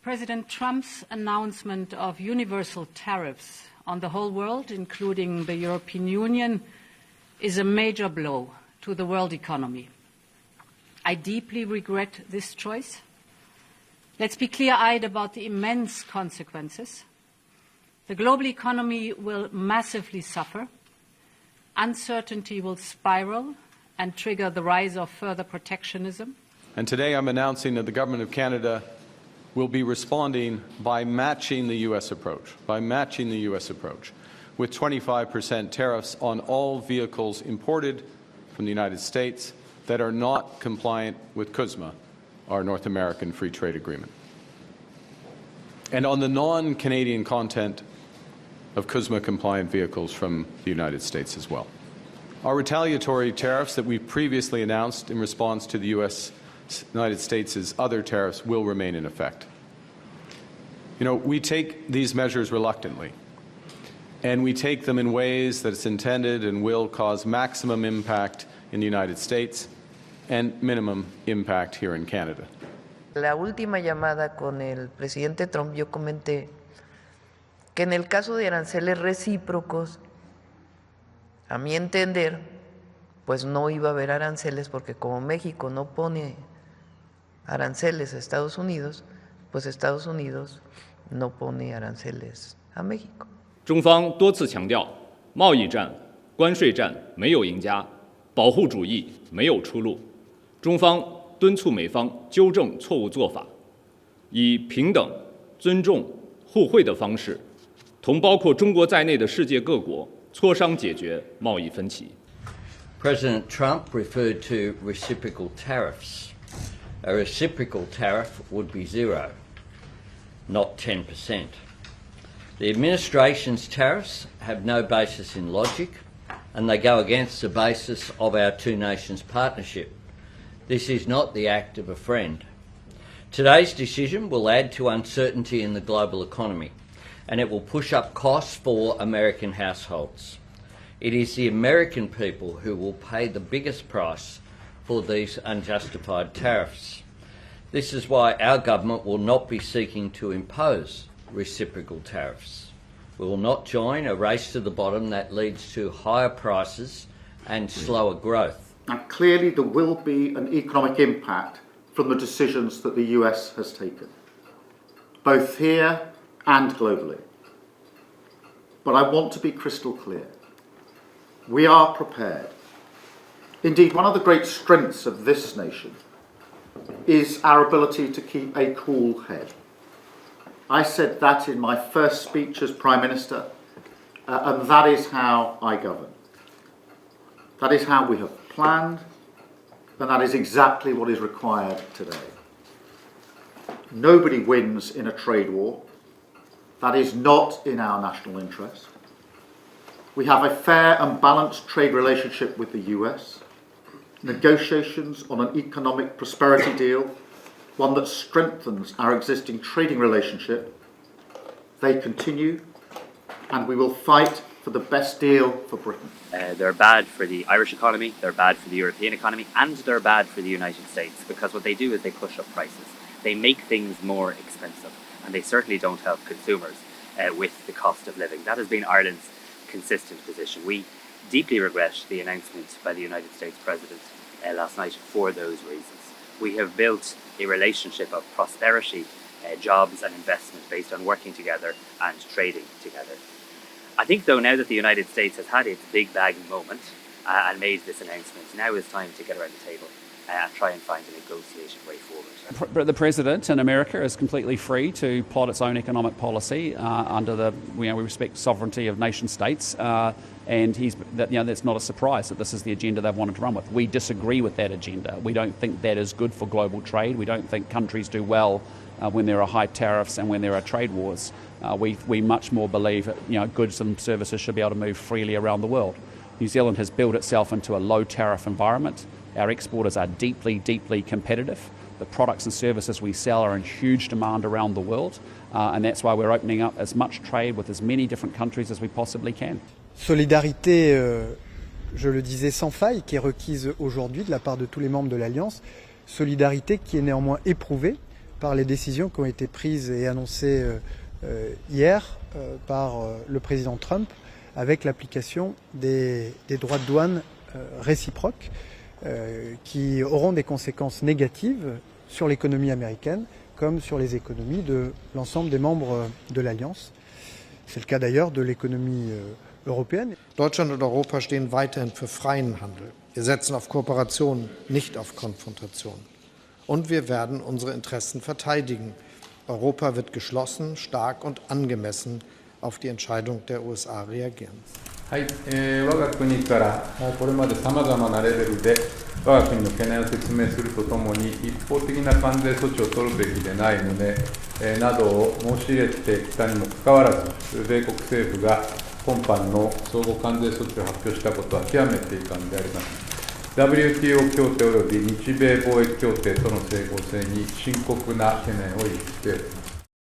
President Trump's announcement of universal tariffs on the whole world, including the European Union, is a major blow to the world economy. I deeply regret this choice. Let's be clear-eyed about the immense consequences. The global economy will massively suffer. Uncertainty will spiral and trigger the rise of further protectionism. And today I'm announcing that the Government of Canada will be responding by matching the U.S. approach, with 25% tariffs on all vehicles imported from the United States that are not compliant with CUSMA, our North American Free Trade Agreement, and on the non-Canadian content of CUSMA-compliant vehicles from the United States as well. Our retaliatory tariffs that we previously announced in response to the United States' other tariffs will remain in effect. We take these measures reluctantly, and we take them in ways that it's intended and will cause maximum impact in the United States and minimum impact here in Canada. La última llamada con el presidente Trump yo comenté que en el caso de aranceles recíprocos, a mi entender, pues no iba a haber aranceles porque como México no pone aranceles a Estados Unidos, pues Estados Unidos no pone aranceles a México. 中方多次强调，贸易战、关税战没有赢家，保护主义没有出路。中方敦促美方纠正错误做法，以平等、尊重、互惠的方式，同包括中国在内的世界各国磋商解决贸易分歧。President Trump referred to reciprocal tariffs. A reciprocal tariff would be 0, not 10%. The administration's tariffs have no basis in logic, and they go against the basis of our two nations partnership. This is not the act of a friend. Today's decision will add to uncertainty in the global economy, and it will push up costs for American households. It is the American people who will pay the biggest price for these unjustified tariffs. This is why our government will not be seeking to impose reciprocal tariffs. We will not join a race to the bottom that leads to higher prices and slower growth. And clearly there will be an economic impact from the decisions that the US has taken, both here and globally. But I want to be crystal clear. We are prepared. Indeed, one of the great strengths of this nation is our ability to keep a cool head. I said that in my first speech as Prime Minister, and that is how I govern. That is how we have planned, and that is exactly what is required today. Nobody wins in a trade war. That is not in our national interest. We have a fair and balanced trade relationship with the US. Negotiations on an economic prosperity deal, one that strengthens our existing trading relationship. They continue, and we will fight for the best deal for Britain. They're bad for the Irish economy, they're bad for the European economy, and they're bad for the United States, because what they do is they push up prices. They make things more expensive, and they certainly don't help consumers with the cost of living. That has been Ireland's consistent position. We deeply regret the announcement by the United States President last night for those reasons. We have built a relationship of prosperity, jobs and investment based on working together and trading together. I think, though, now that the United States has had its big bag moment and made this announcement, now is time to get around the table and try and find a negotiated way forward. The President in America is completely free to plot its own economic policy under the, we respect sovereignty of nation states, and that's not a surprise that this is the agenda they've wanted to run with. We disagree with that agenda. We don't think that is good for global trade. We don't think countries do well when there are high tariffs and when there are trade wars. We much more believe that goods and services should be able to move freely around the world. New Zealand has built itself into a low tariff environment. Our exporters are deeply, deeply competitive. The products and services we sell are in huge demand around the world, and that's why we're opening up as much trade with as many different countries as we possibly can. Solidarité, je le disais, sans faille, qui est requise aujourd'hui de la part de tous les membres de l'Alliance. Solidarité qui est néanmoins éprouvée par les décisions qui ont été prises et annoncées hier par le président Trump avec l'application des droits de douane réciproques qui auront des conséquences négatives sur l'économie américaine comme sur les économies de l'ensemble des membres de l'Alliance. C'est le cas d'ailleurs de l'économie européenne. Deutschland und Europa stehen weiterhin für freien Handel. Wir setzen auf Kooperation, nicht auf Konfrontation. Und wir werden unsere Interessen verteidigen. Europa wird geschlossen, stark und angemessen auf die Entscheidung der USA reagieren. はい、我が国からこれまでさまざまなレベルで我が国の懸念を説明するとともに一方的な関税措置を取るべきでない旨、などを申し入れてきたにもかかわらず米国政府が今般の相互関税措置を発表したことは極めて遺憾であります。WTO 協定及び日米貿易協定との整合性に深刻な懸念を有しております。